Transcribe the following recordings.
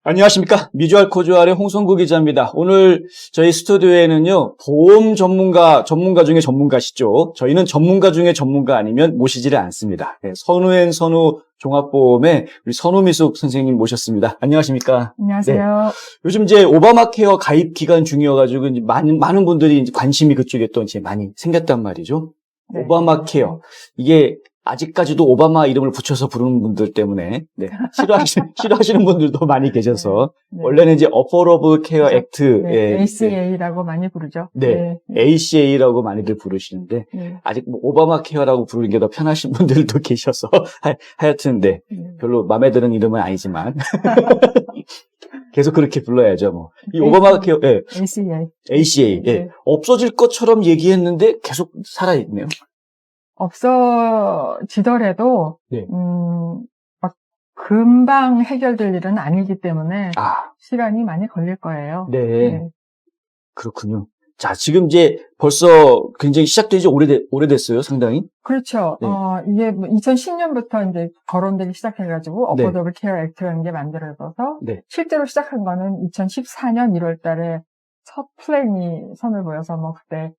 안녕하십니까. 미주알 코주알의 홍성구 기자입니다. 오늘 저희 스튜디오에는요, 보험 전문가 중에 전문가시죠. 저희는 전문가 중에 전문가 아니면 모시지를 않습니다. 네, 선우앤 선우 종합보험의 우리 선우미숙 선생님 모셨습니다. 안녕하십니까. 안녕하세요. 네, 요즘 이제 오바마 케어 가입 기간 중이어가지고 이제 많은 분들이 이제 관심이 그쪽에 또 이제 많이 생겼단 말이죠. 네. 오바마 케어. 이게 아직까지도 오바마 이름을 붙여서 부르는 분들 때문에 싫어하시는 분들도 많이 계셔서 네. 원래는 이제 Affordable Care Act ACA라고 많이 부르죠. 네. ACA라고 많이들 부르시는데 아직 뭐 오바마 케어라고 부르는 게 더 편하신 분들도 계셔서 하여튼 별로 마음에 드는 이름은 아니지만 계속 그렇게 불러야죠. 뭐 이 오바마 케어 ACA 없어질 것처럼 얘기했는데 계속 살아 있네요. 없어지더라도 막 금방 해결될 일은 아니기 때문에 시간이 많이 걸릴 거예요. 네. 그렇군요. 자, 지금 이제 벌써 굉장히 시작된 지 오래됐어요, 상당히. 그렇죠. 네. 이게 2010년부터 이제 거론되기 시작해가지고 Affordable Care Act라는 게 만들어져서 실제로 시작한 거는 2014년 1월 달에 첫 플랜이 선을 보여서 뭐 그때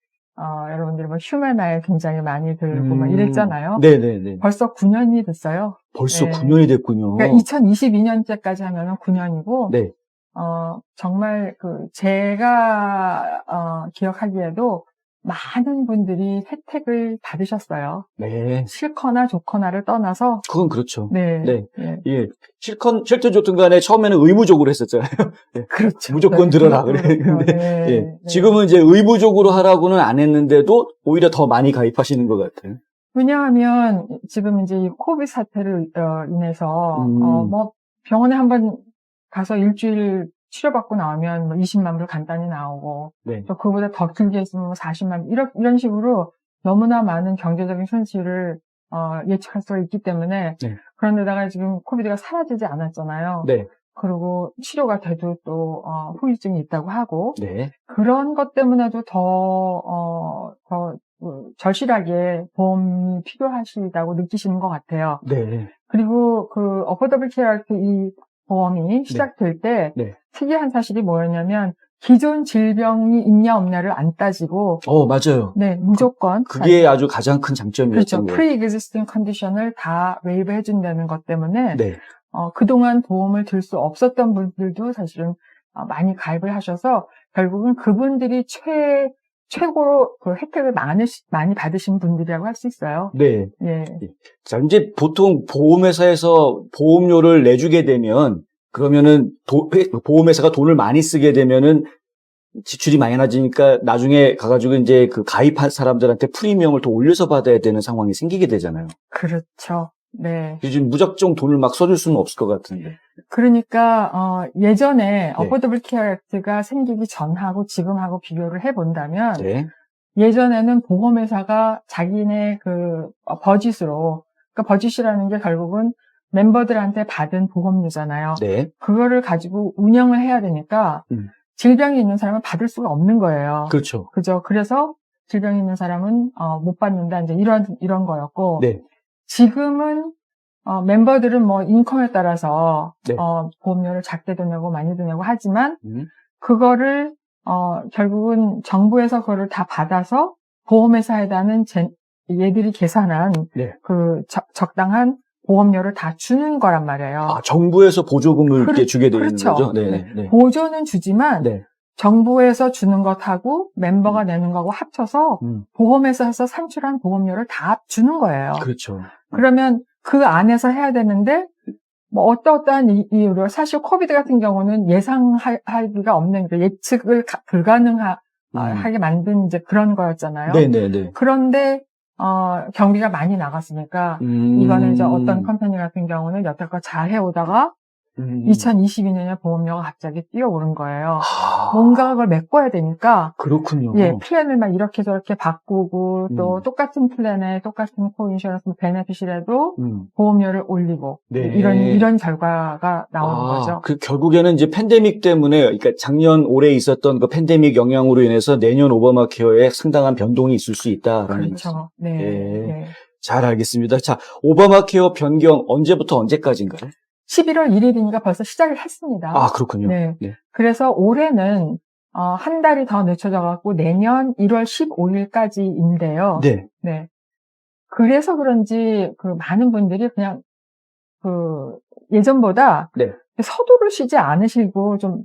여러분들이 뭐 휴메나에 굉장히 많이 들고 막 이랬잖아요. 네네네. 벌써 9년이 됐어요. 벌써 9년이 됐군요. 그러니까 2022년째까지 하면은 9년이고, 네. 정말 제가, 기억하기에도 많은 분들이 혜택을 받으셨어요. 네. 싫거나 좋거나를 떠나서. 그건 그렇죠. 네. 예. 싫든 좋든 간에 처음에는 의무적으로 했었잖아요. 네. 그렇죠. 무조건 들어라. 그랬는데, 지금은 이제 의무적으로 하라고는 안 했는데도 오히려 더 많이 가입하시는 것 같아요. 왜냐하면 지금 이제 이 코비드 사태를 인해서, 뭐 병원에 한번 가서 일주일 치료받고 나오면 뭐 20만 불 간단히 나오고, 또 그보다 더 길게 있으면 40만 불, 이런 식으로 너무나 많은 경제적인 손실을, 예측할 수가 있기 때문에, 그런데다가 지금 코비드가 사라지지 않았잖아요. 그리고 치료가 돼도 또, 후유증이 있다고 하고, 그런 것 때문에도 더 절실하게 보험이 필요하시다고 느끼시는 것 같아요. 그리고 Affordable Care Act 이 보험이 시작될 때 특이한 사실이 뭐였냐면 기존 질병이 있냐 없냐를 안 따지고 맞아요. 무조건 그게 아주 가장 큰 장점이었던 거예요. Pre-existing condition을 다 웨이브 해준다는 것 때문에 그동안 보험을 들 수 없었던 분들도 사실은 많이 가입을 하셔서 결국은 그분들이 최고로 혜택을 많이 받으신 분들이라고 할 수 있어요. 자, 이제 보통 보험회사에서 보험료를 내주게 되면, 그러면은, 보험회사가 돈을 많이 쓰게 되면은, 지출이 많이 나지니까, 나중에 가가지고 이제 가입한 사람들한테 프리미엄을 더 올려서 받아야 되는 상황이 생기게 되잖아요. 그렇죠. 지금 무작정 돈을 막 써줄 수는 없을 것 같은데. 그러니까, 예전에 Affordable Care Act가 생기기 전하고 지금하고 비교를 해본다면, 예전에는 보험회사가 자기네 버짓으로, 그러니까 버짓이라는 게 결국은 멤버들한테 받은 보험료잖아요. 그거를 가지고 운영을 해야 되니까, 질병이 있는 사람은 받을 수가 없는 거예요. 그렇죠. 그죠. 그래서 질병이 있는 사람은, 못 받는다. 이제 이런 거였고, 지금은 멤버들은 뭐 인컴에 따라서 보험료를 작게도 내고 많이도 내고 하지만 그거를 결국은 정부에서 그거를 다 받아서 보험회사에다는 얘들이 계산한 적당한 보험료를 다 주는 거란 말이에요. 정부에서 보조금을 이렇게 주게 되는 거죠? 보조는 주지만 정부에서 주는 것하고 member가 내는 거하고 합쳐서 보험회사에서 산출한 보험료를 다 주는 거예요. 그렇죠. 그러면 그 안에서 해야 되는데 뭐 어떠한 이유로 사실 코비드 같은 경우는 예상하기가 없는 예측을 불가능하게 만든 이제 그런 거였잖아요. 그런데 경비가 많이 나갔으니까 이거는 이제 어떤 컴퍼니 같은 경우는 여태껏 잘 해오다가 2022년에 보험료가 갑자기 뛰어오른 거예요. 뭔가 그걸 메꿔야 되니까. 그렇군요. 플랜을 막 이렇게 저렇게 바꾸고, 또 똑같은 플랜에 똑같은 코인슈런스 베네핏이라도 보험료를 올리고, 이런 결과가 나오는 거죠. 결국에는 이제 팬데믹 때문에, 그러니까 작년 올해 있었던 그 팬데믹 영향으로 인해서 내년 오바마 케어에 상당한 변동이 있을 수 있다. 그렇죠. 잘 알겠습니다. 자, 오바마 케어 변경 언제부터 언제까지인가요? 11월 1일이니까 벌써 시작을 했습니다. 아, 그렇군요. 네. 네. 그래서 올해는 한 달이 더 늦춰져 갖고 내년 1월 15일까지인데요. 네. 네. 그래서 그런지 그 많은 분들이 그냥 그 예전보다 네. 서두르시지 않으시고 좀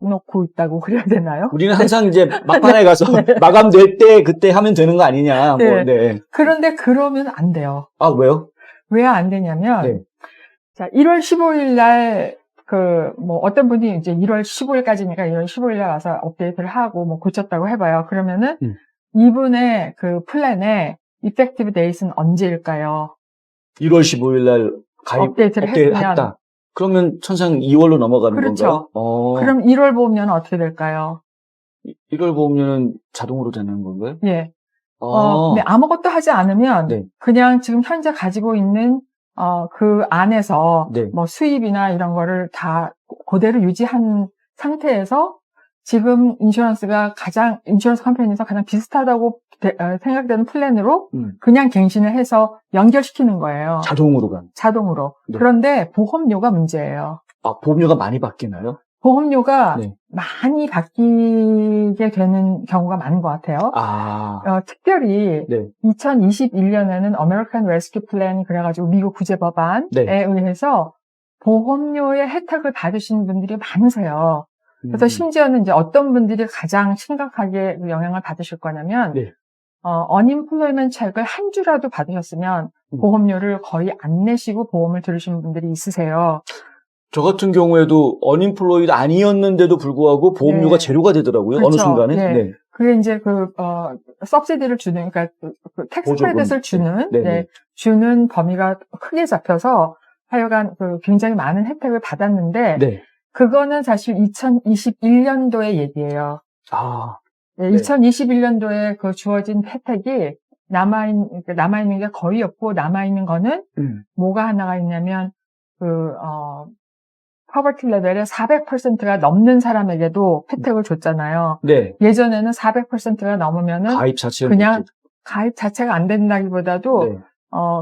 넣고 있다고 그래야 되나요? 우리는 항상 이제 막판에 가서 마감될 때 그때 하면 되는 거 아니냐. 네. 뭐, 네. 그런데 그러면 안 돼요. 아, 왜요? 왜 안 되냐면 네. 자, 1월 15일 날 어떤 분이 이제 1월 15일까지니까 1월 15일 날 와서 업데이트를 하고 뭐 고쳤다고 해봐요. 그러면은 이분의 그 플랜에 effective date는 언제일까요? 1월 15일 날 업데이트를 했으면. 그러면 천상 2월로 넘어가는 그렇죠. 건가요? 그럼 1월 보험료는 어떻게 될까요? 1월 보험료는 자동으로 되는 건가요? 예. 근데 아무것도 하지 않으면 네. 그냥 지금 현재 가지고 있는 그 안에서 네. 뭐 수입이나 이런 거를 다 그대로 유지한 상태에서 지금 인슈런스 컴퍼니에서 가장 비슷하다고 생각되는 플랜으로 그냥 갱신을 해서 연결시키는 거예요. 자동으로. 네. 그런데 보험료가 문제예요. 아, 보험료가 많이 바뀌나요? 보험료가 네. 많이 바뀌게 되는 경우가 많은 것 같아요. 특별히 네. 2021년에는 아메리칸 레스큐 플랜이 그래가지고 미국 구제법안에 네. 의해서 보험료의 혜택을 받으신 분들이 많으세요. 그래서 심지어는 이제 어떤 분들이 가장 심각하게 영향을 받으실 거냐면, 네. unemployment 책을 한 주라도 받으셨으면 보험료를 거의 안 내시고 보험을 들으시는 분들이 있으세요. 저 같은 경우에도 unemployed 아니었는데도 불구하고 보험료가 네. 제로가 되더라고요. 그렇죠. 어느 순간에. 네. 네. 그게 이제 서브시디를 주는, 그러니까 텍스 크레딧을 주는, 주는 범위가 크게 잡혀서 하여간 굉장히 많은 혜택을 받았는데, 네. 그거는 사실 2021년도의 얘기예요. 네, 2021년도에 그 주어진 혜택이 남아있는 게 거의 없고, 남아있는 거는 뭐가 하나가 있냐면, poverty 레벨의 400%가 넘는 사람에게도 혜택을 줬잖아요. 네. 예전에는 400%가 넘으면은 가입 자체가 안 된다기보다도 네.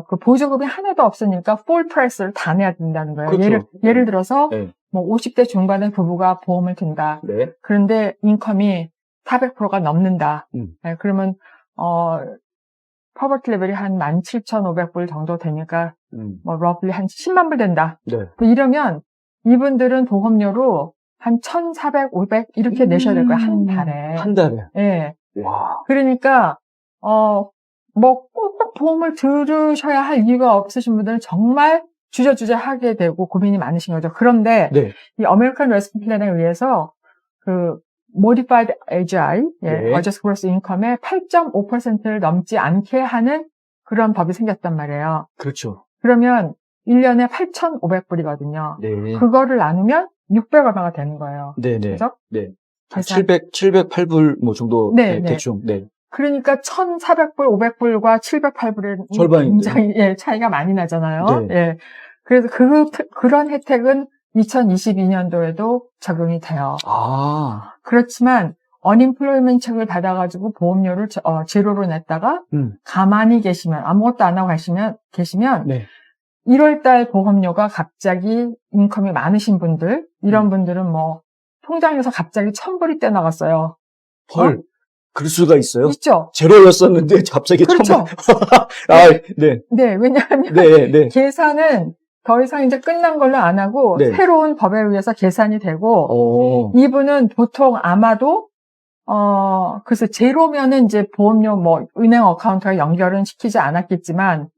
그 보조금이 하나도 없으니까 full price를 다 내야 된다는 거예요. 그렇죠. 예를 들어서 네. 뭐 50대 중반의 부부가 보험을 든다. 네. 그런데 인컴이 400%가 넘는다. 네, 그러면 poverty 레벨이 한 17,500불 정도 되니까 뭐 roughly 한 10만 불 된다. 네. 이러면 이분들은 보험료로 한 1,400, 500 이렇게 내셔야 될 거예요. 한 달에. 한 달에. 예. 와. 그러니까 꼭 보험을 들으셔야 할 이유가 없으신 분들은 정말 주저주저 하게 되고 고민이 많으신 거죠. 그런데 네. 이 아메리칸 레스큐 플랜에 의해서 그 modified AGI, 네. Adjusted Gross Income의 8.5%를 넘지 않게 하는 그런 법이 생겼단 말이에요. 그렇죠. 그러면 1년에 8,500불이거든요. 네. 그거를 나누면 600얼마가 되는 거예요. 네네. 그죠? 네. 708불 뭐 정도. 네, 대충. 네. 그러니까 1,400불, 500불과 708불의 절반인데. 굉장히 차이가 많이 나잖아요. 네. 예. 그래서 그런 혜택은 2022년도에도 적용이 돼요. 그렇지만 unemployment 책을 받아가지고 보험료를 제로로 냈다가 가만히 계시면 아무것도 안 하고 계시면 네. 1월달 보험료가 갑자기 인컴이 많으신 분들, 이런 분들은 뭐 통장에서 갑자기 1,000불이 떼나갔어요. 헐. 그럴 수가 있어요? 있죠. 제로였었는데 갑자기 그렇죠. 1,000불. 네. 네, 왜냐하면 네. 계산은 더 이상 이제 끝난 걸로 안 하고 네. 새로운 법에 의해서 계산이 되고 이분은 보통 아마도 그래서 제로면은 이제 보험료 뭐 은행 어카운트가 연결은 시키지 않았겠지만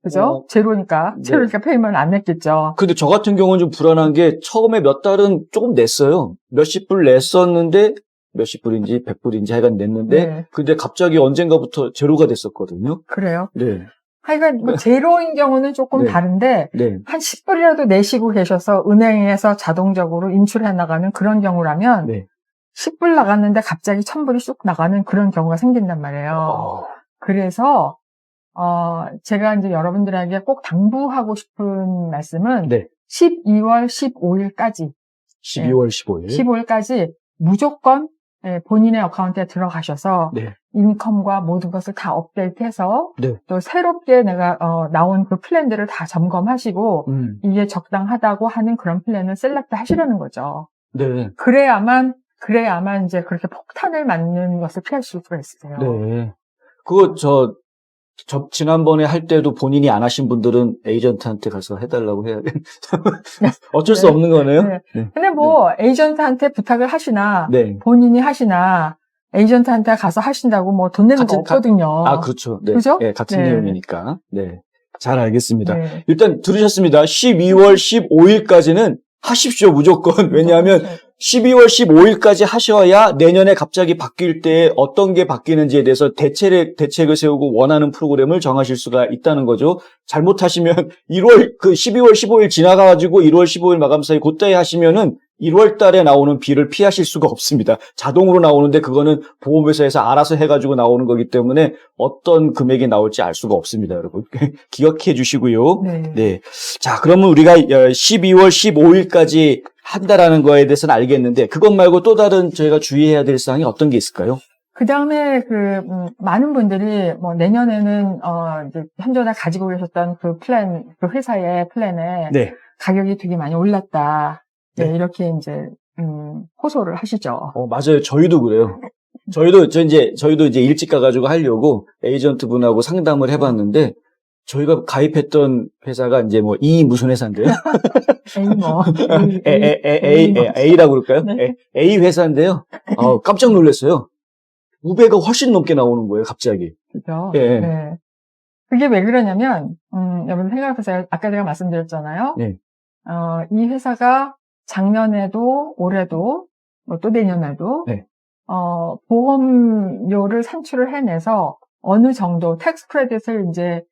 그죠? 제로니까 페이먼트 안 냈겠죠. 근데 저 같은 경우는 좀 불안한 게 처음에 몇 달은 조금 냈어요. 몇십 불 냈었는데 몇십 불인지 100불인지 하여간 냈는데 네. 근데 갑자기 언젠가부터 제로가 됐었거든요. 그래요? 네. 하여간 뭐 제로인 경우는 조금 다른데 한 10불이라도 내시고 계셔서 은행에서 자동적으로 인출해 나가는 그런 경우라면 10불 나갔는데 갑자기 1,000불이 쑥 나가는 그런 경우가 생긴단 말이에요. 그래서 제가 이제 여러분들에게 꼭 당부하고 싶은 말씀은 12월 15일까지 12월 15일 15일까지 무조건 예, 본인의 어카운트에 들어가셔서 네. 인컴과 모든 것을 다 업데이트해서 네. 또 새롭게 내가 나온 그 플랜들을 다 점검하시고 이게 적당하다고 하는 그런 플랜을 셀렉트 하시려는 거죠. 네. 그래야만 이제 그렇게 폭탄을 맞는 것을 피하실 수가 있으세요. 네. 그거 지난번에 할 때도 본인이 안 하신 분들은 에이전트한테 가서 해달라고 해야 돼. 어쩔 수 없는 거네요. 네. 근데 뭐, 에이전트한테 부탁을 하시나, 네. 본인이 하시나, 에이전트한테 가서 하신다고 뭐 돈 내는 거 없거든요. 그렇죠. 네. 그죠? 네, 같은 내용이니까. 네. 잘 알겠습니다. 네. 일단 들으셨습니다. 12월 15일까지는 하십시오, 무조건. 왜냐하면 12월 15일까지 하셔야 내년에 갑자기 바뀔 때 어떤 게 바뀌는지에 대해서 대책을 세우고 원하는 프로그램을 정하실 수가 있다는 거죠. 잘못하시면 12월 15일 지나가가지고 1월 15일 마감 사이 그때 하시면은 1월 달에 나오는 비를 피하실 수가 없습니다. 자동으로 나오는데 그거는 보험회사에서 알아서 해가지고 나오는 거기 때문에 어떤 금액이 나올지 알 수가 없습니다, 여러분. 기억해 주시고요. 네. 네. 자, 그러면 우리가 12월 15일까지 한다라는 거에 대해서는 알겠는데 그것 말고 또 다른 저희가 주의해야 될 사항이 어떤 게 있을까요? 그 다음에 많은 분들이 뭐 내년에는 이제 현존에 가지고 계셨던 그 회사의 플랜에 네. 가격이 되게 많이 올랐다. 네, 네. 이렇게 이제 호소를 하시죠. 맞아요. 저희도 그래요. 저희도 이제 일찍 가가지고 하려고 에이전트 분하고 상담을 해봤는데 저희가 가입했던 회사가 이제 뭐 무슨 회사인데요? A라고 그럴까요? 네. A 회사인데요. 깜짝 놀랐어요. 5배가 훨씬 넘게 나오는 거예요, 갑자기. 그죠? 예. 네. 그게 왜 그러냐면, 여러분 생각해보세요. 아까 제가 말씀드렸잖아요. 네. 이 회사가 작년에도, 올해도, 뭐 또 내년에도, 네. 보험료를 산출을 해내서 어느 정도 텍스 크레딧을 이제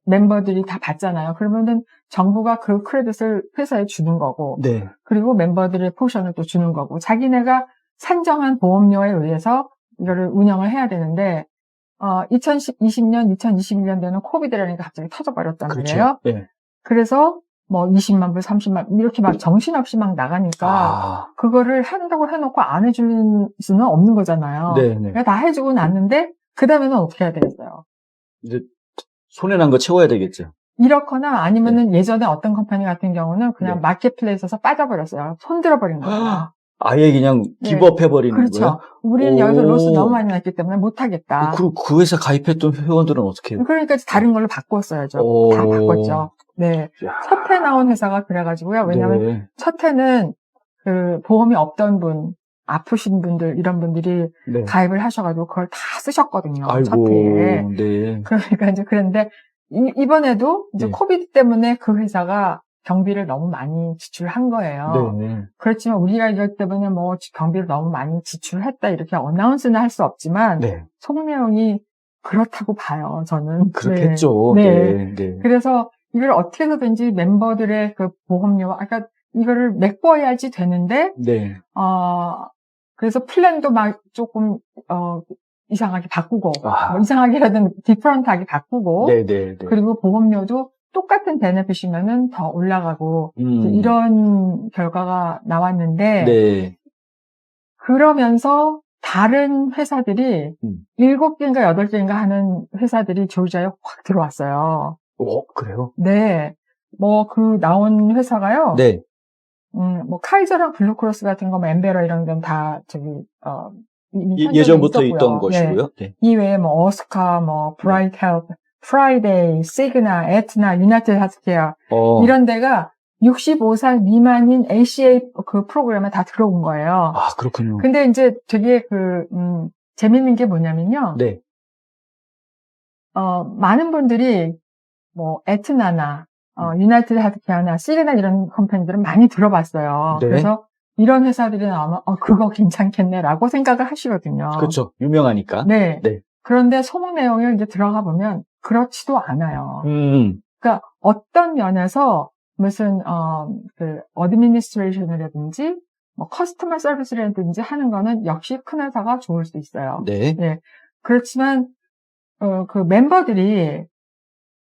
멤버들이 다 받잖아요. 그러면은 정부가 그 크레딧을 회사에 주는 거고, 네. 그리고 멤버들의 포션을 또 주는 거고, 자기네가 산정한 보험료에 의해서 이거를 운영을 해야 되는데, 2020년, 2021년 되는 코비드라니까 갑자기 터져버렸단 그렇죠. 말이에요. 네. 그래서 뭐 20만 불, 30만 불 이렇게 막 정신없이 막 나가니까 그거를 한다고 해놓고 안 해줄 수는 없는 거잖아요. 네. 그러니까 다 해주고 났는데 그 다음에는 어떻게 해야 되겠어요? 이제 손에 난 거 채워야 되겠죠. 이렇거나 아니면은 예전에 어떤 컴퍼니 같은 경우는 그냥 마켓플레이스에서 빠져버렸어요. 손들어버린 거예요. 아예 그냥 기부업 해버리는 그렇죠. 거예요? 우리는 여기서 로스 너무 많이 났기 때문에 못하겠다. 그 회사 가입했던 회원들은 어떻게 해요? 그러니까 다른 걸로 바꿨어야죠. 다 바꿨죠. 네. 첫 해 나온 회사가 그래가지고요. 왜냐하면 첫 해는 보험이 없던 분, 아프신 분들, 이런 분들이 가입을 하셔가지고 그걸 다 쓰셨거든요. 아이고, 첫 해에. 네. 그러니까 이제 그런데 이번에도 이제 코비드 때문에 그 회사가 경비를 너무 많이 지출한 거예요. 네. 그렇지만 우리가 이것 때문에 뭐 경비를 너무 많이 지출했다 이렇게 어나운스는 할 수 없지만 속 내용이 그렇다고 봐요. 저는. 그렇겠죠. 네. 그래서 이걸 어떻게 해서든지 멤버들의 그 보험료, 그러니까 이거를 메꿔야지 되는데, 그래서 플랜도 막 조금 이상하게 바꾸고, 뭐 이상하게라든 디퍼런트하게 바꾸고, 그리고 보험료도 똑같은 베네핏이면은 더 올라가고 이런 결과가 나왔는데 그러면서 다른 회사들이 7개인가 8개인가 하는 회사들이 조지아에 확 들어왔어요. 그래요? 네. 뭐 나온 회사가요. 뭐 카이저랑 블루크로스 같은 거, 뭐 엠베러 이런 건 다 예전부터 있던 것이고요. 이외에 뭐 어스카, 뭐 브라이트 헬스, 프라이데이, 시그나, 에트나, 유나이티드 헬스케어 이런 데가 65살 미만인 ACA 그 프로그램에 다 들어온 거예요. 그렇군요. 근데 이제 되게 재밌는 게 뭐냐면요. 많은 분들이 뭐 에트나나 유나이티드 헬스케어나 시그나 이런 컴퍼니들은 많이 들어봤어요. 그래서 이런 회사들이 나오면 그거 괜찮겠네라고 생각을 하시거든요. 그렇죠. 유명하니까. 그런데 속 내용을 이제 들어가 보면 그렇지도 않아요. 그러니까 어떤 면에서 무슨 어드미니스트레이션이라든지 뭐 커스터머 서비스라든지 하는 거는 역시 큰 회사가 좋을 수 있어요. 그렇지만 그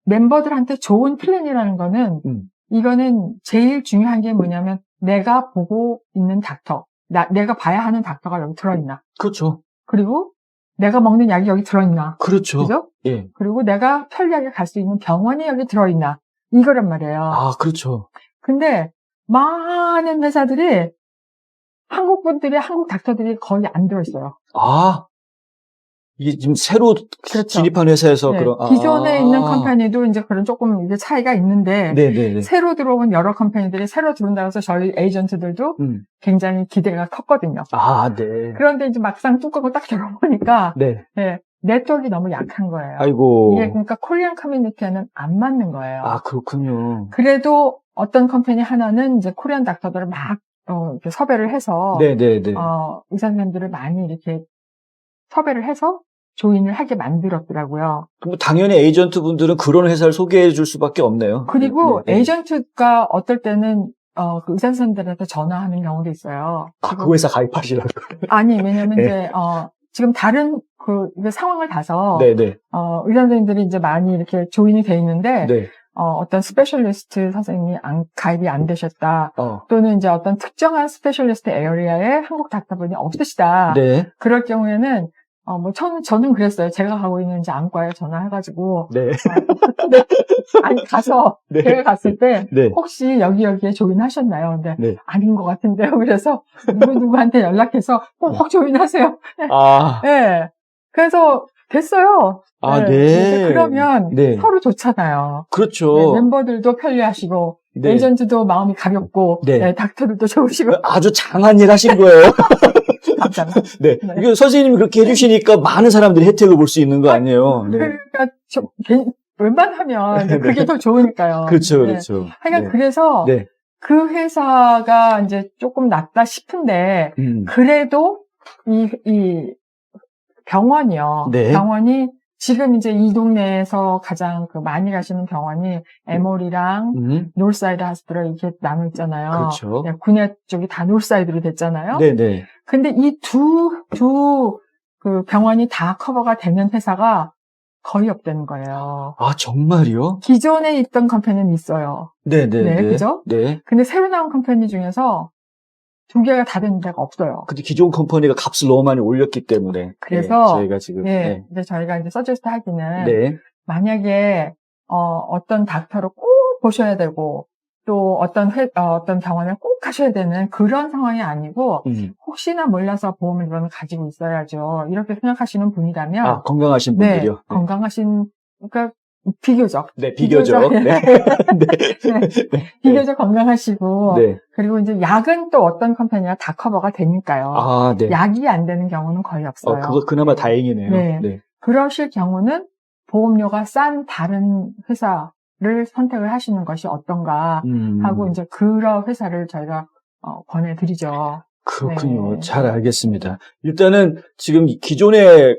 멤버들한테 좋은 플랜이라는 거는 이거는 제일 중요한 게 뭐냐면 내가 보고 있는 닥터, 내가 봐야 하는 닥터가 여기 들어있나. 그렇죠. 그리고 내가 먹는 약이 여기 들어있나. 그렇죠. 그죠? 예. 그리고 내가 편리하게 갈 수 있는 병원이 여기 들어있나. 이거란 말이에요. 아, 그렇죠. 근데 많은 회사들이 한국 닥터들이 거의 안 들어있어요. 아, 이게 지금 새로 그렇죠. 진입한 회사에서 네. 그런 기존에 있는 컴퍼니도 이제 그런 조금 이게 차이가 있는데 네네네. 새로 들어온 여러 컴퍼니들이 새로 들어온다고 해서 저희 에이전트들도 굉장히 기대가 컸거든요. 아, 네. 그런데 이제 막상 뚜껑을 딱 열어보니까 네. 네, 네트워크가 너무 약한 거예요. 아이고. 이게 그러니까 코리안 커뮤니티에는 안 맞는 거예요. 아, 그렇군요. 그래도 어떤 컴퍼니 하나는 이제 코리안 닥터들을 막 이렇게 섭외를 해서 네네네. 의사 선생님들을 많이 이렇게 섭외를 해서 조인을 하게 만들었더라고요. 그럼 당연히 에이전트 분들은 그런 회사를 소개해 줄 수밖에 없네요. 그리고 네. 에이전트가 어떨 때는 그 의사 선생님들한테 전화하는 경우도 있어요. 아, 그 회사 가입하시라고. 아니, 왜냐면 네. 이제 지금 다른 이게 상황을 봐서 네네. 의사 선생님들이 이제 많이 이렇게 조인이 돼 있는데 네. 어떤 스페셜리스트 선생님이 가입이 안 되셨다. 또는 이제 어떤 특정한 스페셜리스트 에어리아에 한국 닥터분이 없으시다. 네. 그럴 경우에는 저는 그랬어요. 제가 가고 있는 이제 안과에 전화해가지고. 네. 네. 아니, 가서, 네. 제가 갔을 때, 네. 혹시 여기에 조인하셨나요? 근데, 네. 아닌 것 같은데요. 그래서, 누구한테 연락해서, 꼭 조인하세요. 아. 네. 그래서, 됐어요. 아, 네. 네. 그러면, 네. 서로 좋잖아요. 그렇죠. 네, 멤버들도 편리하시고, 네. 에이전트도 마음이 가볍고, 네. 네, 닥터들도 좋으시고. 아주 장한 일 하신 거예요. 감사합니다. 네. 네. 이거 선생님이 그렇게 해주시니까 많은 사람들이 혜택을 볼 수 있는 거 아니에요. 네. 그러니까, 웬만하면 네. 그게 더 좋으니까요. 그렇죠, 네. 그렇죠. 하여간 네. 그래서, 네. 그 회사가 이제 조금 낫다 싶은데, 그래도 이 병원이요. 네. 병원이 지금 이제 이 동네에서 가장 많이 가시는 병원이 에모리랑 놀사이드 하스피럴 이렇게 나눠 있잖아요. 그렇죠. 네, 군내 쪽이 다 놀사이드로 됐잖아요. 네네. 근데 이 두 그 병원이 다 커버가 되는 회사가 거의 없다는 거예요. 아, 정말요? 기존에 있던 컴퍼니는 있어요. 네네. 네, 그죠? 네. 근데 새로 나온 컴퍼니 중에서 2개가 다 된 데가 없어요. 근데 기존 컴퍼니가 값을 너무 많이 올렸기 때문에. 그래서 네, 저희가 지금. 네, 근데 저희가 이제 서제스트 하기는 네. 만약에 어떤 닥터를 꼭 보셔야 되고 또 어떤 병원을 꼭 가셔야 되는 그런 상황이 아니고 혹시나 몰라서 보험을 이거는 가지고 있어야죠. 이렇게 생각하시는 분이라면 아, 건강하신 분들이요. 네, 건강하신 그러니까 비교적. 네, 비교적. 네. 네. 네. 비교적 건강하시고. 네. 그리고 이제 약은 또 어떤 컴퍼니가 다 커버가 되니까요. 아, 네. 약이 안 되는 경우는 거의 없어요. 그거 그나마 다행이네요. 네. 네. 그러실 경우는 보험료가 싼 다른 회사를 선택을 하시는 것이 어떤가 하고 이제 그런 회사를 저희가 권해드리죠. 그렇군요. 네. 잘 알겠습니다. 일단은 지금 기존에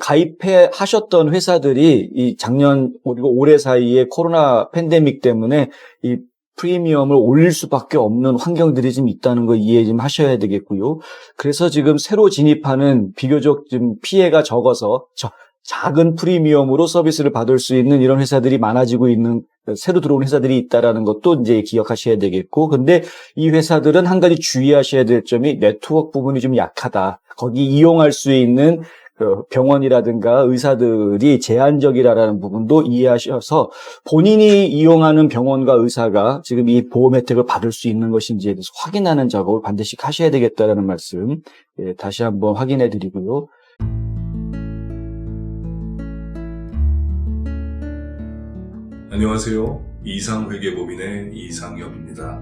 가입해 하셨던 회사들이 이 작년 그리고 올해 사이에 코로나 팬데믹 때문에 이 프리미엄을 올릴 수밖에 없는 환경들이 좀 있다는 거 이해 좀 하셔야 되겠고요. 그래서 지금 새로 진입하는 비교적 좀 피해가 적어서 작은 프리미엄으로 서비스를 받을 수 있는 이런 회사들이 많아지고 있는 새로 들어온 회사들이 있다라는 것도 이제 기억하셔야 되겠고, 근데 이 회사들은 한 가지 주의하셔야 될 점이 네트워크 부분이 좀 약하다. 거기 이용할 수 있는 병원이라든가 의사들이 제한적이라는 부분도 이해하셔서 본인이 이용하는 병원과 의사가 지금 이 보험 혜택을 받을 수 있는 것인지에 대해서 확인하는 작업을 반드시 하셔야 되겠다라는 말씀 다시 한번 확인해 드리고요. 안녕하세요. 이상회계법인의 이상엽입니다.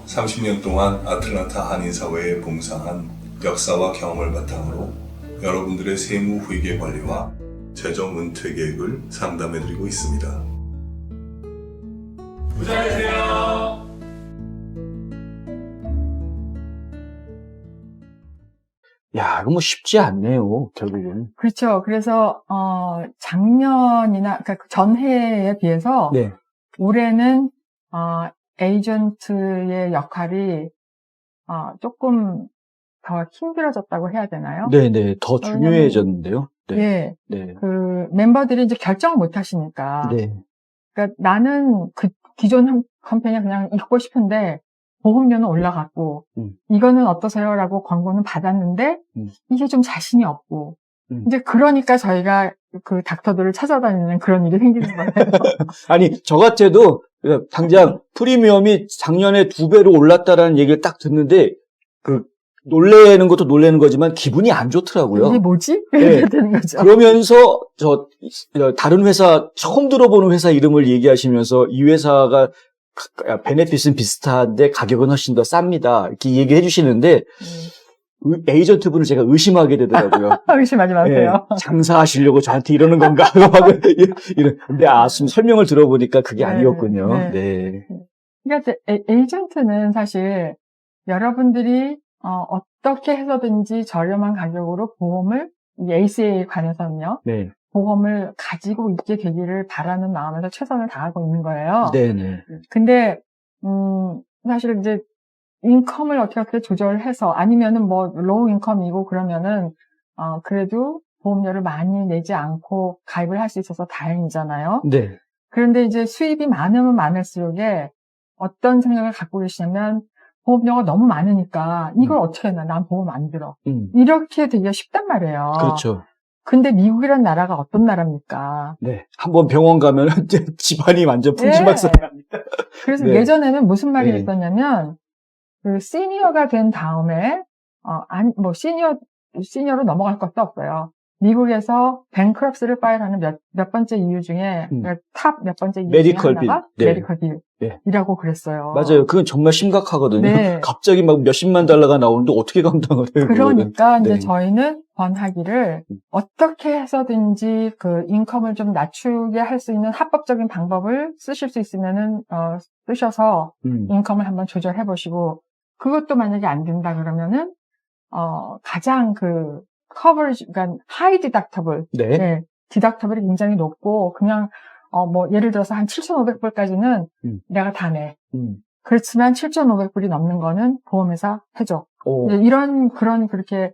30년 동안 아틀란타 한인사회에 봉사한 역사와 경험을 바탕으로 여러분들의 세무 회계 관리와 재정 은퇴 계획을 상담해드리고 있습니다. 부자 되세요. 야, 이거 뭐 쉽지 않네요, 결국은. 그렇죠. 그래서 작년이나 그러니까 전해에 비해서 네. 올해는 에이전트의 역할이 조금 더 힘들어졌다고 해야 되나요? 네네, 더 중요해졌는데요. 네. 예. 네. 그 멤버들이 이제 결정을 못 하시니까. 네. 그러니까 나는 그 기존 컴퍼니에 그냥 있고 싶은데 보험료는 올라갔고, 이거는 어떠세요라고 광고는 받았는데, 이게 좀 자신이 없고, 이제 그러니까 저희가 그 닥터들을 찾아다니는 그런 일이 생기는 거예요. 아니, 저 같아도 당장 프리미엄이 작년에 2배로 올랐다라는 얘기를 딱 듣는데, 놀래는 것도 놀래는 거지만 기분이 안 좋더라고요. 이게 뭐지? 네. 이렇게 되는 거죠. 그러면서 다른 회사, 처음 들어보는 회사 이름을 얘기하시면서 이 회사가 베네핏은 비슷한데 가격은 훨씬 더 쌉니다. 이렇게 얘기해 주시는데, 에이전트분을 제가 의심하게 되더라고요. 의심하지 마세요. 네, 장사하시려고 저한테 이러는 건가? 근데 설명을 들어보니까 그게 아니었군요. 네. 네. 그러니까 에이전트는 사실 여러분들이 어떻게 해서든지 저렴한 가격으로 보험을, 이 ACA에 관해서는요. 네. 보험을 가지고 있게 되기를 바라는 마음에서 최선을 다하고 있는 거예요. 네네. 근데, 사실 이제, 인컴을 어떻게 조절해서, 아니면은 로우 인컴이고 그러면은, 그래도 보험료를 많이 내지 않고 가입을 할 수 있어서 다행이잖아요. 네. 그런데 이제 수입이 많으면 많을수록에 어떤 생각을 갖고 계시냐면, 보험료가 너무 많으니까, 이걸 어떻게 했나? 난 보험 안 들어. 이렇게 되기가 쉽단 말이에요. 그렇죠. 근데 미국이란 나라가 어떤 나라입니까? 네. 한번 병원 가면 집안이 완전 풍지박산납니다. 그래서 네. 예전에는 무슨 말이 네. 있었냐면, 시니어가 된 다음에, 시니어로 넘어갈 것도 없어요. 미국에서 뱅크럽스를 파일하는 몇 번째 이유 중에, 탑 몇 번째 이유 메디컬 중에 하나가 빌. 네. 메디컬 네. 빌이라고 그랬어요. 맞아요. 그건 정말 심각하거든요. 네. 갑자기 막 몇십만 달러가 나오는데 어떻게 감당을 해요? 그러니까 네. 이제 저희는 권하기를 어떻게 해서든지 그 인컴을 좀 낮추게 할 수 있는 합법적인 방법을 쓰실 수 있으면은 쓰셔서 인컴을 한번 조절해 보시고, 그것도 만약에 안 된다 그러면은 가장 커버리지, 그러니까 하이 디덕터블, 네. 디덕터블이 굉장히 높고 그냥 예를 들어서 한 7,500불까지는 내가 다 내. 그렇지만 7,500불이 넘는 거는 보험회사 해줘. 그렇게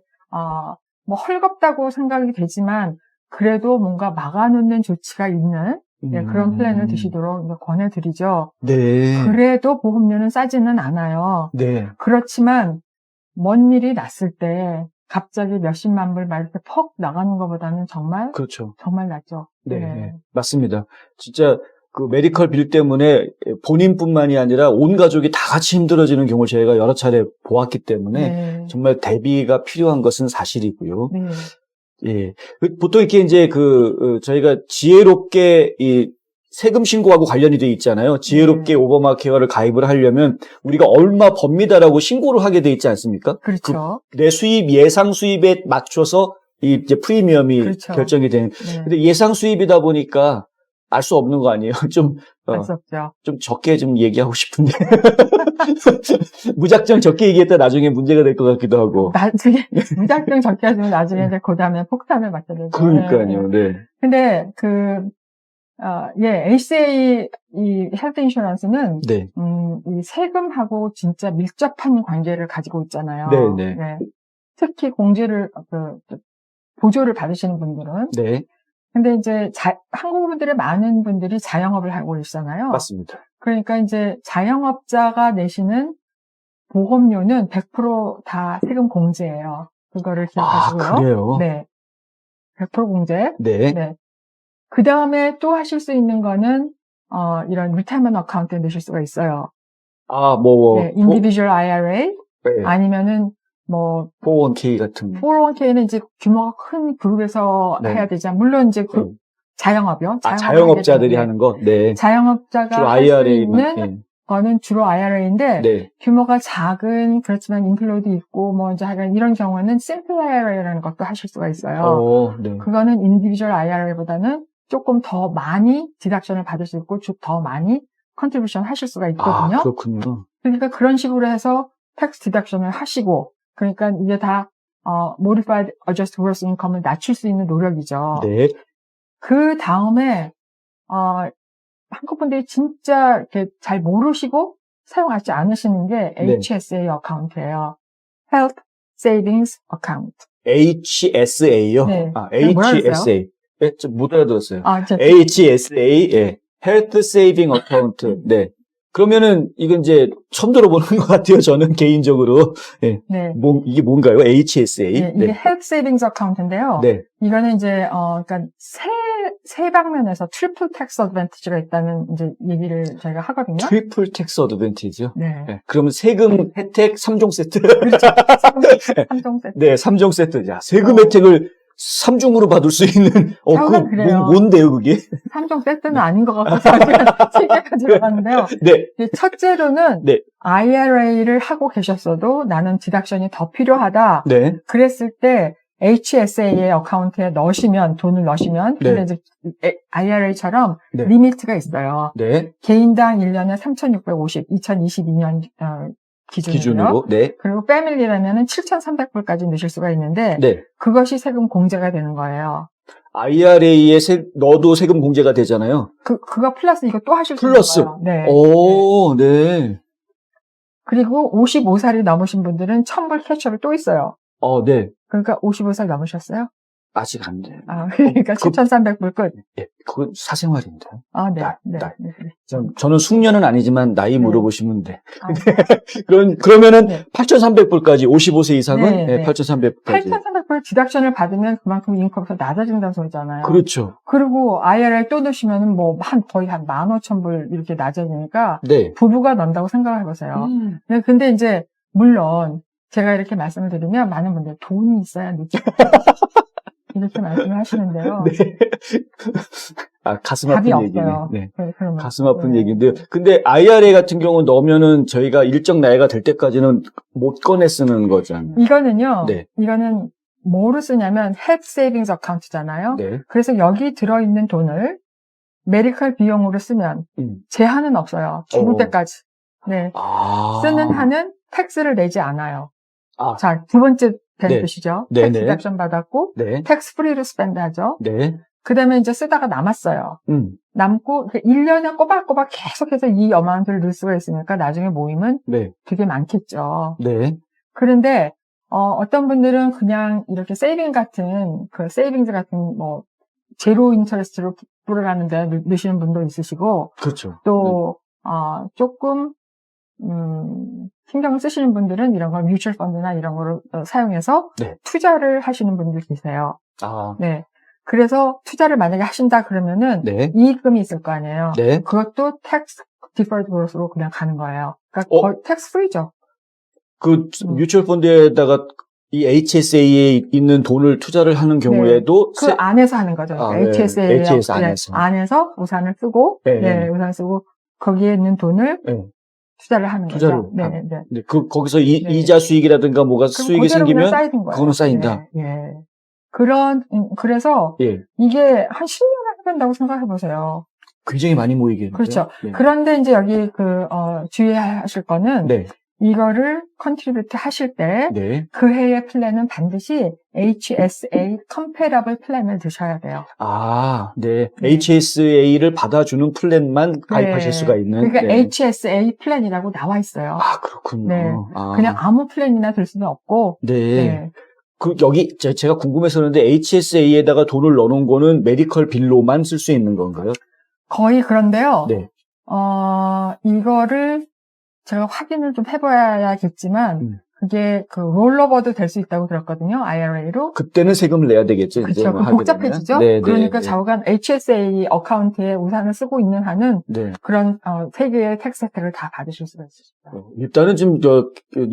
헐겁다고 생각이 되지만 그래도 뭔가 막아놓는 조치가 있는 그런 플랜을 드시도록 권해드리죠. 네. 그래도 보험료는 싸지는 않아요. 네. 그렇지만 먼 일이 났을 때 갑자기 몇십만 불 막 이렇게 퍽 나가는 것보다는 정말 그렇죠. 정말 낫죠. 네. 네. 맞습니다. 진짜 그 메디컬 빌 때문에 본인뿐만이 아니라 온 가족이 다 같이 힘들어지는 경우를 저희가 여러 차례 보았기 때문에 네. 정말 대비가 필요한 것은 사실이고요. 네. 예. 보통 이렇게 이제 저희가 지혜롭게 이 세금 신고하고 관련이 돼 있잖아요. 지혜롭게 오바마 케어를 가입을 하려면 우리가 얼마 법니다라고 신고를 하게 돼 있지 않습니까? 그렇죠. 내 수입, 예상 수입에 맞춰서 이제 프리미엄이 그렇죠. 결정이 되는. 네. 근데 예상 수입이다 보니까 알 수 없는 거 아니에요? 알 수 없죠. 좀 적게 좀 얘기하고 싶은데. 무작정 적게 얘기했다 나중에 문제가 될 것 같기도 하고. 나중에, 무작정 적게 하시면 나중에 이제 그 다음에 폭탄을 맞게 되죠. 그러니까요, 네. 근데 HCA, 이 헬스 인슈런스는, 네. 이 세금하고 진짜 밀접한 관계를 가지고 있잖아요. 네. 네. 특히 보조를 받으시는 분들은. 네. 근데 이제 한국 분들의 많은 분들이 자영업을 하고 있잖아요. 맞습니다. 그러니까 이제 자영업자가 내시는 보험료는 100% 다 세금 공제예요. 그거를 기억하시고요. 아, 그래요? 네. 100% 공제. 네. 네. 그 다음에 또 하실 수 있는 거는, 이런 리타이먼트 어카운트에 넣으실 수가 있어요. 네, individual IRA, 네. 아니면은 401k 같은. 401k는 이제 규모가 큰 그룹에서 네. 해야 되지. 물론 이제 자영업이요. 자영업자들이 하는 거. 네. 자영업자가 할 수 있는 거는 주로 IRA인데, 네. 규모가 작은, 그렇지만 인플로이드 있고, 이제 하여간 이런 경우는 심플 IRA라는 것도 하실 수가 있어요. 네. 그거는 individual IRA보다는 조금 더 많이 디덕션을 받을 수 있고, 더 많이 컨트리뷰션 하실 수가 있거든요. 아, 그렇군요. 그러니까 그런 식으로 해서 텍스 디덕션을 하시고, 그러니까 이게 다 modified adjusted gross income을 낮출 수 있는 노력이죠. 네. 그 다음에 한국 분들이 진짜 이렇게 잘 모르시고 사용하지 않으시는 게 HSA 어카운트예요. Health Savings Account. HSA요? 네. HSA. 좀 못 알아들었어요. 아, HSA, 예. Health Saving Account. 네. 그러면은 이건 이제 처음 들어보는 것 같아요. 저는 개인적으로. 네. 네. 이게 뭔가요? HSA. 네, 이게 Health Savings Account인데요. 네. 이거는 이제 그러니까 세 방면에서 트리플 텍스 어드밴티지가 있다는 이제 얘기를 저희가 하거든요. 트리플 텍스 어드밴티지요? 네. 네. 그러면 세금 혜택 3종 세트. 그렇죠. 3종 세트. 네, 3종 세트. 자, 세금 혜택을 3종으로 받을 수 있는, 그래요. 뭔데요, 그게? 3종 세트는 아닌 것 같아서 실제가 들어갔는데요. 네. 첫째로는 네. IRA를 하고 계셨어도 나는 디덕션이 더 필요하다. 네. 그랬을 때 HSA의 어카운트에 돈을 넣으시면, 네. 근데 이제 IRA처럼 네. 리미트가 있어요. 네. 개인당 1년에 3,650, 2022년 기준으로. 네. 그리고 패밀리라면은 7,300불까지 넣으실 수가 있는데, 네. 그것이 세금 공제가 되는 거예요. IRA에 넣어도 세금 공제가 되잖아요. 그거 플러스 이거 또 하실 수 있는 플러스. 거예요. 네. 오, 네. 그리고 55살이 넘으신 분들은 1,000불 캐치업이 또 있어요. 네. 그러니까 55살 넘으셨어요? 아직 안 돼. 그러니까 7,300불 끝. 예, 그건 사생활인데. 네. 네. 저는 숙녀는 아니지만 나이 네. 물어보시면 돼. 네. 그러면은 네. 8,300불까지 55세 이상은 네. 8,300불까지. 8,300불 디덕션을 받으면 그만큼 인컴에서 낮아진다는 소리잖아요. 그렇죠. 그리고 IRA 또 넣으시면은 거의 한 15,000불 이렇게 낮아지니까 네. 부부가 넣는다고 생각을 해보세요. 근데 이제 물론 제가 이렇게 말씀을 드리면 많은 분들이 돈이 있어야 늦죠. 이렇게 말씀을 하시는데요. 네. 가슴 아픈 얘기네. 네. 가슴 아픈 얘기인데요. 근데 IRA 같은 경우는 넣으면은 저희가 일정 나이가 될 때까지는 못 꺼내 쓰는 거잖아요. 이거는요. 네. 이거는 뭐로 쓰냐면 Health Savings Account잖아요. 네. 그래서 여기 들어있는 돈을 메디컬 비용으로 쓰면 제한은 없어요. 죽을 때까지. 네. 쓰는 한은 텍스를 내지 않아요. 자, 두 번째 뜻이죠. 텍스 디덕션 받았고, 텍스 프리로 스펜드 하죠. 네. 그 다음에 이제 쓰다가 남았어요. 남고, 1년에 꼬박꼬박 계속해서 이 어마운트를 넣을 수가 있으니까 나중에 모이면 되게 많겠죠. 네. 그런데, 어떤 분들은 그냥 이렇게 세이빙스 같은 제로 인터레스트로 불어가는데 넣으시는 분도 있으시고, 그렇죠. 또, 조금, 신경을 쓰시는 분들은 이런 걸 뮤추얼 펀드나 이런 거를 사용해서 투자를 하시는 분들 계세요. 네. 그래서 투자를 만약에 하신다 그러면은 이익금이 있을 거 아니에요. 그것도 텍스 디퍼드 그로스로 그냥 가는 거예요. 그러니까 거의 텍스 프리죠. 그 뮤추얼 펀드에다가 이 HSA에 있는 돈을 투자를 하는 경우에도 그 안에서 하는 거죠. 그러니까 HSA 안에서 우산을 쓰고 우산을 쓰고 거기에 있는 돈을 투자를 하는 거죠. 네. 거기서 이자 수익이라든가 뭐가 수익이 생기면 그거는 쌓인다. 그래서 이게 한 10년을 해본다고 생각해 보세요. 굉장히 많이 모이겠네요. 그렇죠. 그런데 이제 여기 주의하실 거는 이거를 컨트리뷰트 하실 때 그 해의 플랜은 반드시 HSA 컴패러블 플랜을 드셔야 돼요. HSA를 받아주는 플랜만 가입하실 수가 있는. 그러니까 HSA 플랜이라고 나와 있어요. 그렇군요. 그냥 아무 플랜이나 들 수는 없고. 여기 제가 궁금해서는데 HSA에다가 돈을 넣어놓은 거는 메디컬 빌로만 쓸 수 있는 건가요? 거의 그런데요. 이거를 제가 확인을 좀 해봐야겠지만 그게 롤오버도 될 수 있다고 들었거든요. IRA로. 그때는 세금을 내야 되겠죠. 그렇죠. 복잡해지죠. 그러니까 좌우간 HSA 어카운트에 우산을 쓰고 있는 한은 그런 세 개의 텍스 혜택을 다 받으실 수가 있으십니다. 일단은 좀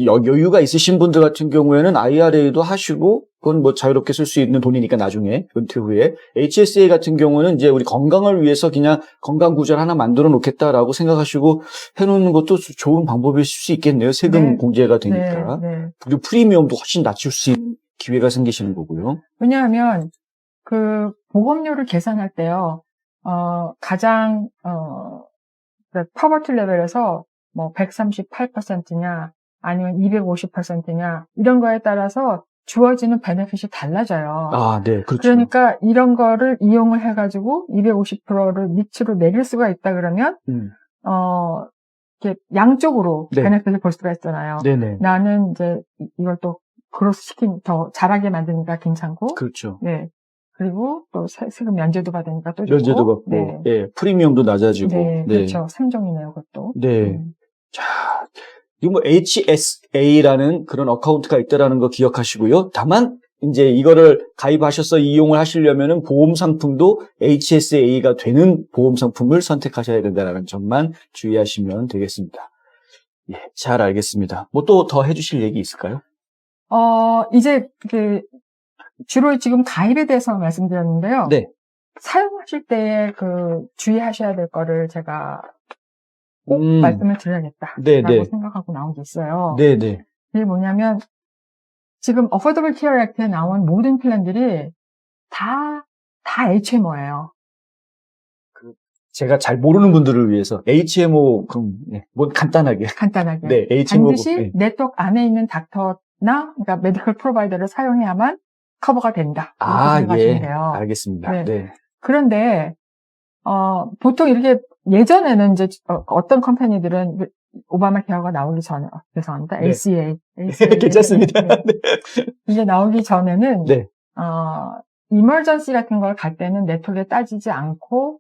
여유가 있으신 분들 같은 경우에는 IRA도 하시고 그건 자유롭게 쓸 수 있는 돈이니까 나중에 은퇴 후에 HSA 같은 경우는 이제 우리 건강을 위해서 그냥 건강 구절 하나 만들어 놓겠다라고 생각하시고 해놓는 것도 좋은 방법일 수 있겠네요. 세금 공제가 되니까. 그리고 프리미엄도 훨씬 낮출 수 있는 기회가 생기시는 거고요. 왜냐하면 보험료를 계산할 때요. 가장 퍼버티 레벨에서 138%냐 아니면 250%냐 이런 거에 따라서 주어지는 베네핏이 달라져요. 그렇죠. 그러니까 이런 거를 이용을 해가지고 250%를 밑으로 내릴 수가 있다 그러면, 이렇게 양쪽으로 베네핏을 볼 수가 있잖아요. 나는 이제 이걸 또 그로스 더 잘하게 만드니까 괜찮고. 그렇죠. 그리고 또 세금 면제도 받으니까 또 면제도 좋고. 받고, 네. 예, 프리미엄도 낮아지고. 네, 그렇죠. 3종이네요, 그것도. 네. 자, 이거 뭐 HSA라는 그런 어카운트가 있다라는 거 기억하시고요. 다만 이제 이거를 가입하셔서 이용을 하시려면은 보험 상품도 HSA가 되는 보험 상품을 선택하셔야 된다는 점만 주의하시면 되겠습니다. 예, 잘 알겠습니다. 뭐 또 더 해주실 얘기 있을까요? 이제 주로 지금 가입에 대해서 말씀드렸는데요. 네. 사용하실 때 주의하셔야 될 거를 제가 꼭 말씀을 드려야겠다라고 네. 생각하고 나온 게 있어요. 네네. 이게 뭐냐면 지금 Affordable Care Act에 나온 모든 플랜들이 다 HMO예요. 제가 잘 모르는 분들을 위해서 HMO 그럼 간단하게. 네, HMO. 반드시 네. 네트워크 안에 있는 닥터나 그러니까 메디컬 프로바이더를 사용해야만 커버가 된다. 이렇게 생각하시면 돼요. 알겠습니다. 네. 그런데 보통 이렇게 예전에는 이제 어떤 컴퍼니들은 오바마 케어가 나오기 전에 죄송합니다. 네. ACA 괜찮습니다. 네. 이게 나오기 전에는 네. 이머전시 같은 걸 갈 때는 네트워크에 따지지 않고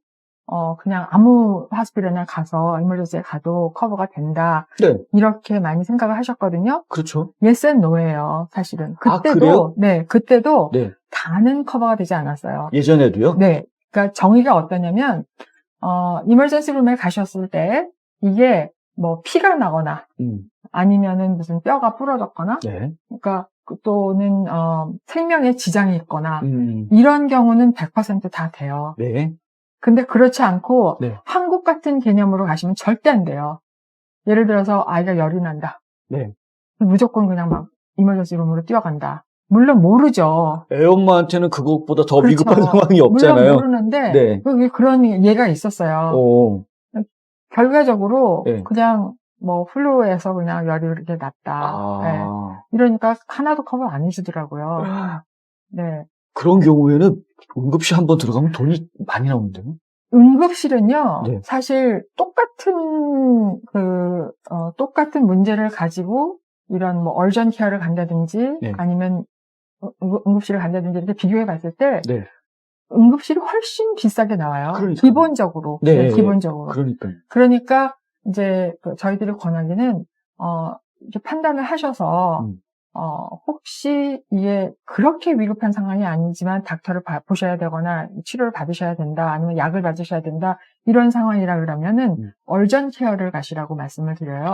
그냥 아무 하스피ટલ이나 가서 이머전시에 가도 커버가 된다. 네. 이렇게 많이 생각을 하셨거든요. 그렇죠. Yes and no예요, 사실은. 그래요? 네, 그때도 네. 다는 커버가 되지 않았어요. 예전에도요? 네. 그러니까 정의가 어떠냐면 이머전시 룸에 가셨을 때 이게 뭐 피가 나거나 아니면은 무슨 뼈가 부러졌거나 네. 그러니까 또는 생명에 지장이 있거나 이런 경우는 100% 다 돼요. 네. 근데 그렇지 않고 네. 한국 같은 개념으로 가시면 절대 안 돼요. 예를 들어서 아이가 열이 난다. 네. 무조건 그냥 막 이머전시 룸으로 뛰어간다. 물론 모르죠. 애엄마한테는 그것보다 더 그렇죠. 위급한 상황이 없잖아요. 물론 모르는데 네. 그런 예가 있었어요. 결과적으로 네. 그냥 뭐 플루에서 그냥 열이 이렇게 났다. 네. 이러니까 하나도 커버 안 해주더라고요. 네. 그런 경우에는 응급실 한번 들어가면 돈이 많이 나오는데요? 응급실은요, 네. 사실 똑같은 문제를 가지고 이런 뭐 얼전 케어를 간다든지 네. 아니면 응급실을 간다든지 이렇게 비교해 봤을 때 네. 응급실이 훨씬 비싸게 나와요. 그러니까요. 기본적으로. 네. 기본적으로. 그러니까 이제 저희들이 권하기는 이렇게 판단을 하셔서 혹시 이게 그렇게 위급한 상황이 아니지만 닥터를 보셔야 되거나 치료를 받으셔야 된다, 아니면 약을 받으셔야 된다, 이런 상황이라 그러면은 얼전 케어를 가시라고 말씀을 드려요.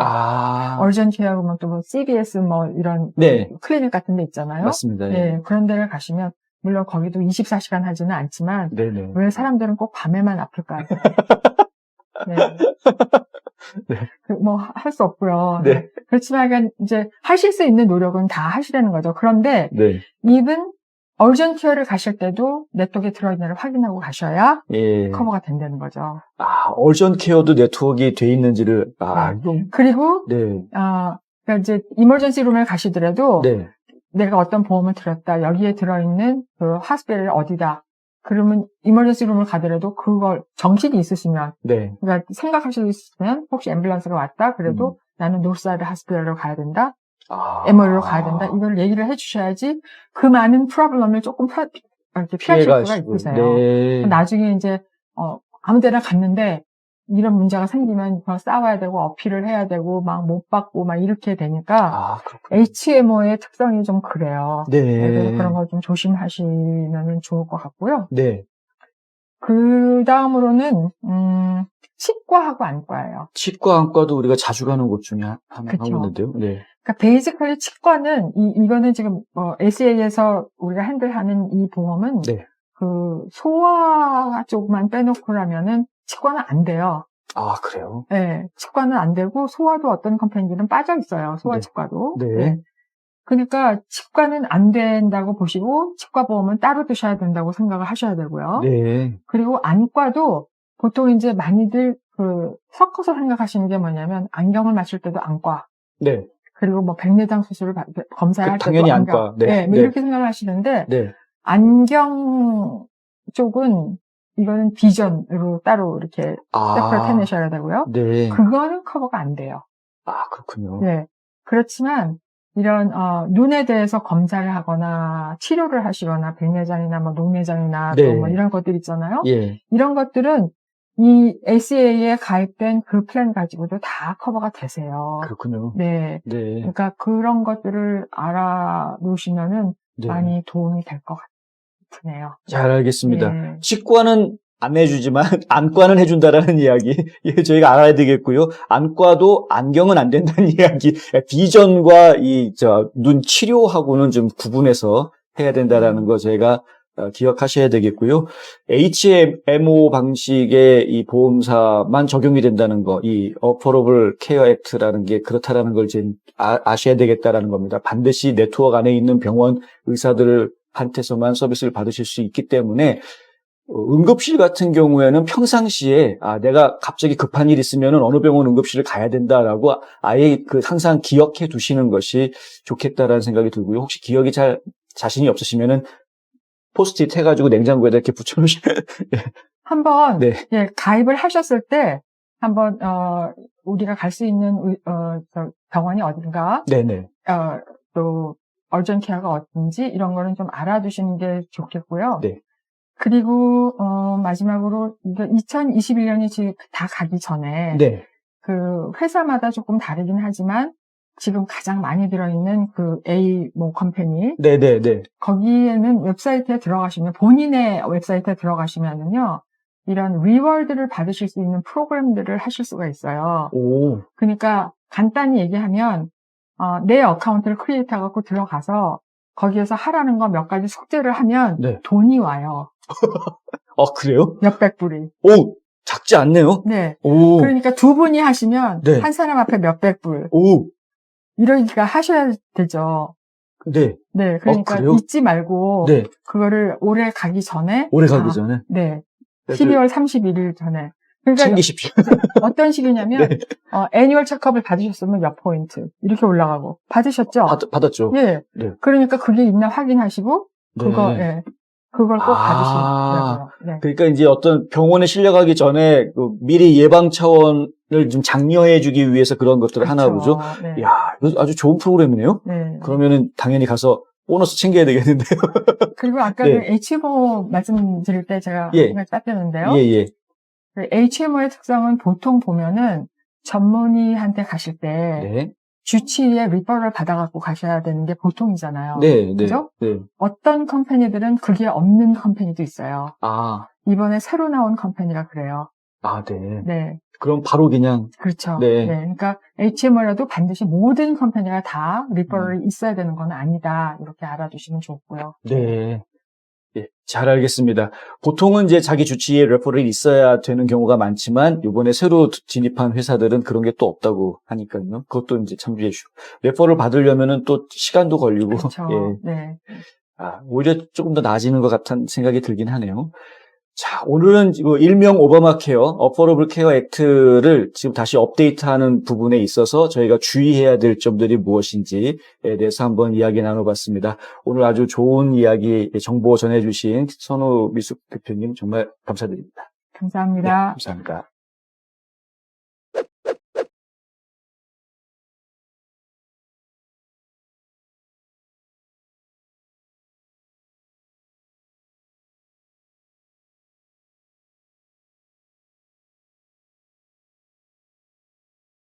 얼전 케어 그러면 또 뭐 CBS 뭐 이런 네. 클리닉 같은 데 있잖아요. 맞습니다. 네, 그런 데를 가시면 물론 거기도 24시간 하지는 않지만 네네. 왜 사람들은 꼭 밤에만 아플까요? 네. 네. 뭐 할 수 없고요. 네. 그렇지만 이제 하실 수 있는 노력은 다 하시라는 거죠. 그런데 네. 이분 얼전 케어를 가실 때도 네트워크에 들어있는지를 확인하고 가셔야 예. 커버가 된다는 거죠. 얼전 케어도 네트워크에 돼 있는지를 그리고 네. 그러니까 이제 이머전시 룸에 가시더라도 네. 내가 어떤 보험을 들었다. 여기에 들어있는 그 하스피털이 어디다. 그러면 이머전시 룸을 가더라도 그걸 정신이 있으시면 네. 그러니까 생각하시고 있으면 혹시 앰뷸런스가 왔다. 그래도 나는 노스사이드 하스피털로 가야 된다. MOU로 가야 된다. 이걸 얘기를 해주셔야지 그 많은 프로블럼을 조금 이렇게 피하실 수가 있으세요. 네. 나중에 이제 아무 데나 갔는데 이런 문제가 생기면 싸워야 되고 어필을 해야 되고 막 못 받고 막 이렇게 되니까 HMO의 특성이 좀 그래요. 네. 그래서 그런 걸 좀 조심하시면 좋을 것 같고요. 네. 그 다음으로는 치과하고 안과예요. 치과 안과도 우리가 자주 가는 곳 중에 하나 그쵸. 하고 있는데요. 네. 그러니까 베이지컬리 치과는 이거는 지금 ACA에서 우리가 핸들하는 이 보험은 네. 그 소아 쪽만 빼놓고라면은 치과는 안 돼요. 그래요? 네, 치과는 안 되고 소아도 어떤 컴퍼니들은 빠져 있어요. 소아 네. 치과도. 네. 네. 그러니까 치과는 안 된다고 보시고 치과 보험은 따로 드셔야 된다고 생각을 하셔야 되고요. 네. 그리고 안과도 보통 이제 많이들 섞어서 생각하시는 게 뭐냐면 안경을 맞출 때도 안과. 네. 그리고 뭐 백내장 수술을 검사할 때도 당연히 안경. 안과. 네. 네. 뭐 이렇게 생각을 하시는데 네. 안경 쪽은 이거는 비전으로 따로 이렇게 세퍼를 해내셔야 되고요. 네. 그거는 커버가 안 돼요. 그렇군요. 네. 그렇지만 이런 눈에 대해서 검사를 하거나 치료를 하시거나 백내장이나 뭐 녹내장이나 네. 또 뭐 이런 것들 있잖아요. 예. 이런 것들은 이 ACA에 가입된 그 플랜 가지고도 다 커버가 되세요. 그렇군요. 네. 네. 그러니까 그런 것들을 알아놓으시면은 네. 많이 도움이 될 것 같으네요. 잘 알겠습니다. 네. 치과는 안 해주지만 안과는 해준다라는 이야기 예, 저희가 알아야 되겠고요. 안과도 안경은 안 된다는 이야기. 비전과 이 눈 치료하고는 좀 구분해서 해야 된다라는 거 저희가 기억하셔야 되겠고요. HMO 방식의 이 보험사만 적용이 된다는 거, 이 어포러블 케어 액트라는 게 그렇다라는 걸 이제 아셔야 되겠다라는 겁니다. 반드시 네트워크 안에 있는 병원 의사들한테서만 서비스를 받으실 수 있기 때문에 응급실 같은 경우에는 평상시에 내가 갑자기 급한 일 있으면 어느 병원 응급실을 가야 된다라고 아예 항상 기억해 두시는 것이 좋겠다라는 생각이 들고요. 혹시 기억이 잘 자신이 없으시면은 포스트잇 해가지고 냉장고에다 이렇게 붙여놓으시면 한번 네. 예, 가입을 하셨을 때 한번 우리가 갈 수 있는 병원이 어딘가, 네네. 또 얼전 케어가 어딘지 이런 거는 좀 알아두시는 게 좋겠고요. 네. 그리고 마지막으로 2021년이 지금 다 가기 전에 네. 그 회사마다 조금 다르긴 하지만 지금 가장 많이 들어있는 그 A 뭐 컴퍼니, 네네네. 거기에는 웹사이트에 들어가시면 본인의 웹사이트에 들어가시면은요 이런 리워드를 받으실 수 있는 프로그램들을 하실 수가 있어요. 오. 그러니까 간단히 얘기하면 내 어카운트를 크리에이트하고 들어가서 거기에서 하라는 거 몇 가지 숙제를 하면 네. 돈이 와요. 그래요? 몇백 불이. 오, 작지 않네요. 네. 오. 그러니까 두 분이 하시면 네. 한 사람 앞에 몇백 불. 오. 이러니까 하셔야 되죠. 네. 네. 그러니까 그래요? 잊지 말고 네. 그거를 올해 가기 전에. 올해 가기 전에? 네. 12월 31일 전에. 그러니까 챙기십시오. 어떤 식이냐면 네. 애니얼 체크업을 받으셨으면 몇 포인트 이렇게 올라가고. 받으셨죠? 받았죠. 예. 네. 그러니까 그게 있나 확인하시고 그거 네. 예. 그걸 꼭 받으시더라고요. 네. 그러니까 이제 어떤 병원에 실려가기 전에 미리 예방 차원을 좀 장려해주기 위해서 그런 것들을 그렇죠. 하나 보죠. 네. 이야, 이거 아주 좋은 프로그램이네요. 네. 그러면은 당연히 가서 보너스 챙겨야 되겠는데요. 그리고 아까 네. 그 HMO 말씀드릴 때 제가 예. 생각이 땄는데요. 예. 그 HMO의 특성은 보통 보면은 전문의한테 가실 때 네. 주치의의 리퍼럴 받아갖고 가셔야 되는 게 보통이잖아요. 네. 그죠? 네. 어떤 컴퍼니들은 그게 없는 컴퍼니도 있어요. 아. 이번에 새로 나온 컴퍼니가 그래요. 네. 네. 그럼 바로 그냥. 그렇죠. 네. 그러니까 HMO라도 반드시 모든 컴퍼니가 다 리퍼럴이 있어야 되는 건 아니다. 이렇게 알아두시면 좋고요. 네. 예, 잘 알겠습니다. 보통은 이제 자기 주치의 레퍼럴이 있어야 되는 경우가 많지만 이번에 새로 진입한 회사들은 그런 게 또 없다고 하니까요. 그것도 이제 참조해 주시고 레퍼럴 받으려면은 또 시간도 걸리고 그렇죠. 예. 네. 오히려 조금 더 나아지는 것 같은 생각이 들긴 하네요. 자, 오늘은 일명 오바마 케어, 어포러블 케어 액트를 지금 다시 업데이트하는 부분에 있어서 저희가 주의해야 될 점들이 무엇인지에 대해서 한번 이야기 나눠봤습니다. 오늘 아주 좋은 이야기, 정보 전해주신 선우 미숙 대표님 정말 감사드립니다. 감사합니다. 네, 감사합니다.